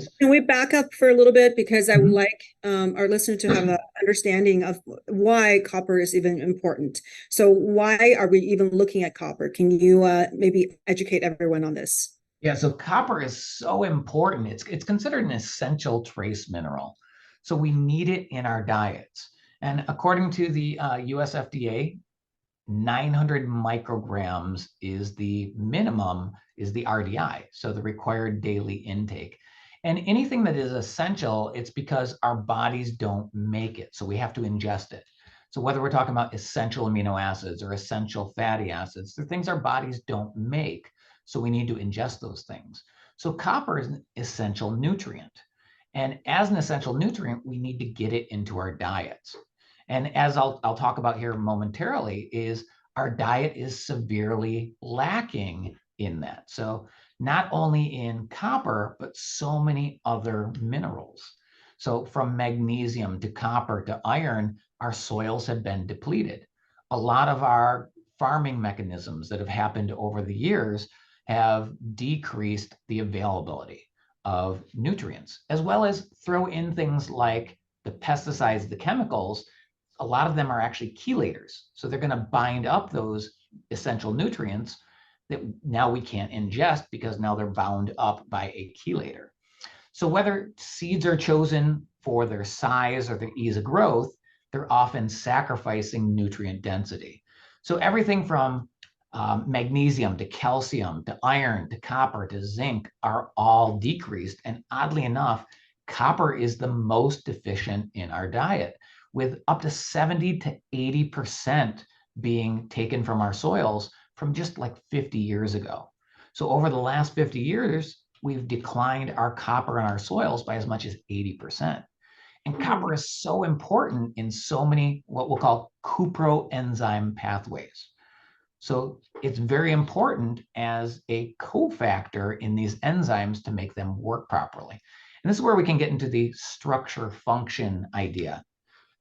otherwise. Can we back up for a little bit because I would Mhm. like our listener to have an understanding of why copper is even important. So why are we even looking at copper? Can you maybe educate everyone on this? Yeah, so copper is so important. It's considered an essential trace mineral. So we need it in our diets. And according to the US FDA, 900 micrograms is the minimum, is the RDI, so the required daily intake. And anything that is essential, it's because our bodies don't make it. So we have to ingest it. So whether we're talking about essential amino acids or essential fatty acids, they're things our bodies don't make. So we need to ingest those things. So copper is an essential nutrient. And as an essential nutrient, we need to get it into our diets. And as I'll talk about here momentarily, is our diet is severely lacking in that. So not only in copper, but so many other minerals. So from magnesium to copper to iron, our soils have been depleted. A lot of our farming mechanisms that have happened over the years have decreased the availability of nutrients, as well as throw in things like the pesticides, the chemicals. A lot of them are actually chelators. So they're going to bind up those essential nutrients that now we can't ingest because now they're bound up by a chelator. So whether seeds are chosen for their size or their ease of growth, they're often sacrificing nutrient density. So everything from magnesium to calcium to iron to copper to zinc are all decreased. And oddly enough, copper is the most deficient in our diet, with up to 70 to 80% being taken from our soils from just like 50 years ago. So over the last 50 years, we've declined our copper in our soils by as much as 80%. And Hmm. copper is so important in so many what we'll call cuproenzyme pathways. So it's very important as a cofactor in these enzymes to make them work properly. And this is where we can get into the structure function idea.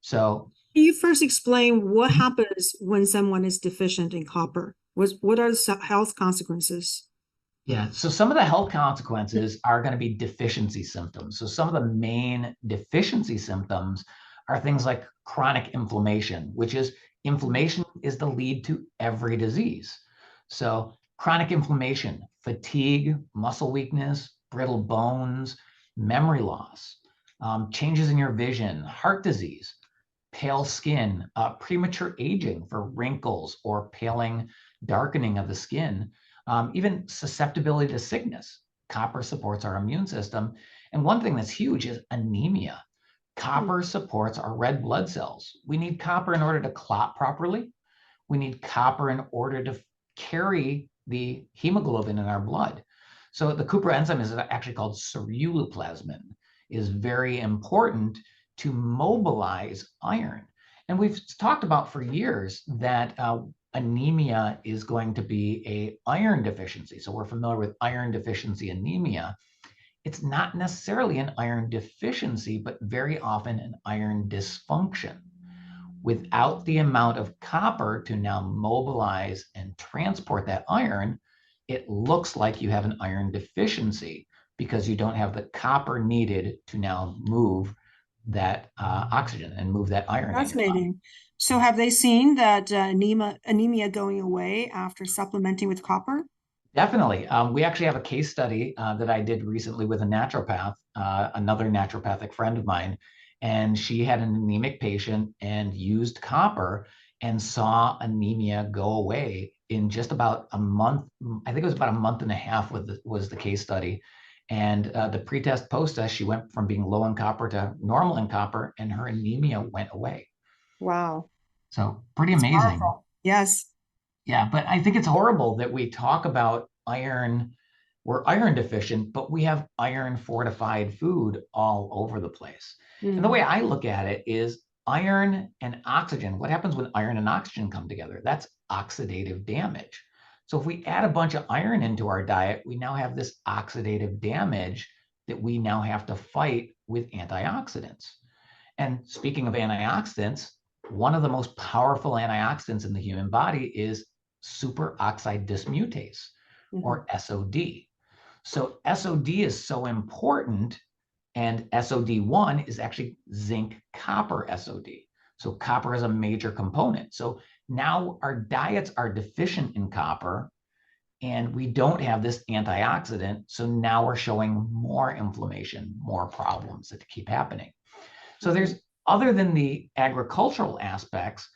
So Can you first explain what happens when someone is deficient in copper? What are the health consequences? yeah, so some of the health consequences are going to be deficiency symptoms. So some of the main deficiency symptoms are things like chronic inflammation, which is inflammation is the lead to every disease. So chronic inflammation, fatigue, muscle weakness, brittle bones, memory loss, changes in your vision, heart disease, pale skin, premature aging for wrinkles or paling, darkening of the skin, even susceptibility to sickness. Copper supports our immune system. And one thing that's huge is anemia. Hmm. Copper supports our red blood cells. We need copper in order to clot properly. We need copper in order to carry the hemoglobin in our blood. So the cuproenzyme is actually called ceruloplasmin, is very important to mobilize iron. And we've talked about for years that anemia is going to be a iron deficiency. So we're familiar with iron deficiency anemia. It's not necessarily an iron deficiency, but very often an iron dysfunction. Without the amount of copper to now mobilize and transport that iron, it looks like you have an iron deficiency because you don't have the copper needed to now move that oxygen and move that iron in your body. Fascinating. So have they seen that anemia going away after supplementing with copper? Definitely. We actually have a case study that I did recently with a naturopath, another naturopathic friend of mine, and she had an anemic patient and used copper and saw anemia go away in just about a month. I think it was about a month and a half was the case study. And the pretest post-test, she went from being low in copper to normal in copper, and her anemia went away. Wow, So pretty that's amazing. powerful. Yes. Yeah, but I think it's horrible that we talk about iron. We're iron deficient, but we have iron fortified food all over the place. And the Mm. way I look at it is iron and oxygen. What happens when iron and oxygen come together? That's oxidative damage. So if we add a bunch of iron into our diet, we now have this oxidative damage that we now have to fight with antioxidants. And speaking of antioxidants, one of the most powerful antioxidants in the human body is superoxide dismutase, Mhm. or SOD. So SOD is so important And SOD1 is actually zinc copper SOD. So copper is a major component. So now our diets are deficient in copper and we don't have this antioxidant. So now we're showing more inflammation, more problems that keep happening. So there's, other than the agricultural aspects,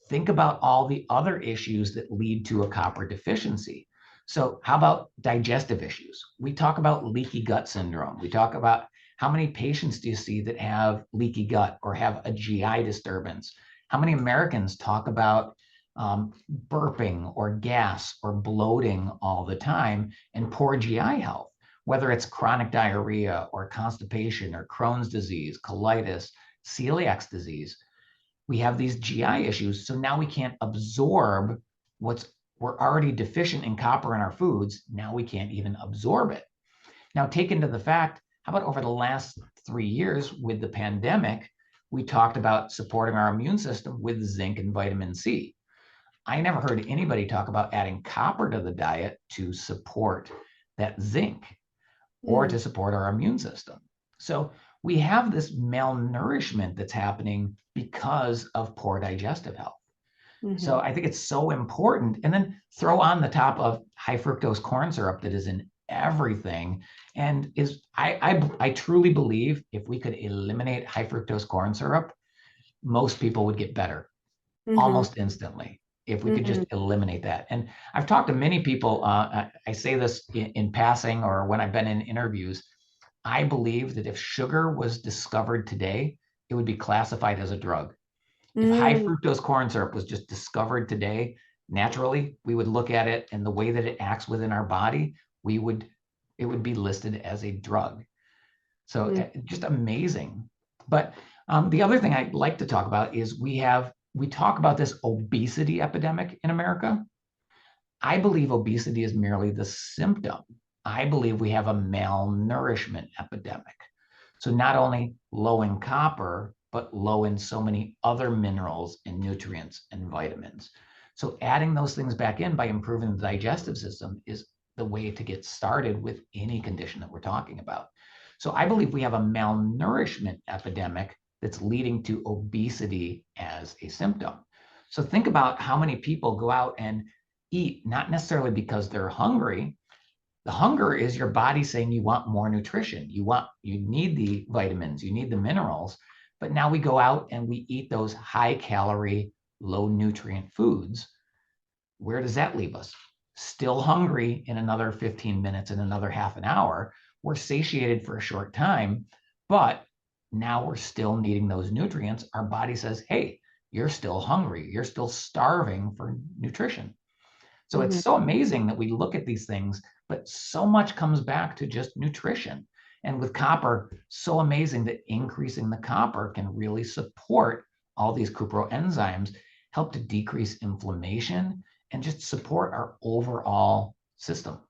think about all the other issues that lead to a copper deficiency. So how about digestive issues? We talk about leaky gut syndrome. We talk about how many patients do you see that have leaky gut or have a GI disturbance? How many Americans talk about burping or gas or bloating all the time and poor GI health, whether it's chronic diarrhea or constipation or Crohn's disease, colitis, celiac disease? We have these GI issues. So now we can't absorb we're already deficient in copper in our foods. Now we can't even absorb it. Now, take into the fact, how about over the last 3 years with the pandemic, we talked about supporting our immune system with zinc and vitamin C. I never heard anybody talk about adding copper to the diet to support that zinc or to support our immune system. So we have this malnourishment that's happening because of poor digestive health. So I think it's so important. And then throw on the top of high fructose corn syrup that is in everything. And I truly believe if we could eliminate high fructose corn syrup, most people would get better almost instantly if we could just eliminate that. And I've talked to many people, I say this in passing or when I've been in interviews, I believe that if sugar was discovered today, it would be classified as a drug. If high fructose corn syrup was just discovered today, naturally, we would look at it and the way that it acts within our body, it would be listed as a drug. So just amazing. But the other thing I'd like to talk about is we talk about this obesity epidemic in America. I believe obesity is merely the symptom. I believe we have a malnourishment epidemic. So not only low in copper, but low in so many other minerals and nutrients and vitamins. So adding those things back in by improving the digestive system is the way to get started with any condition that we're talking about. So I believe we have a malnourishment epidemic that's leading to obesity as a symptom. So think about how many people go out and eat, not necessarily because they're hungry. The hunger is your body saying you want more nutrition. You need the vitamins, you need the minerals. But now we go out and we eat those high calorie, low nutrient foods. Where does that leave us? Still hungry in another 15 minutes, in another half an hour. We're satiated for a short time, but now we're still needing those nutrients. Our body says, hey, you're still hungry. You're still starving for nutrition. So it's so amazing that we look at these things, but so much comes back to just nutrition. And with copper, so amazing that increasing the copper can really support all these cuproenzymes, help to decrease inflammation, and just support our overall system.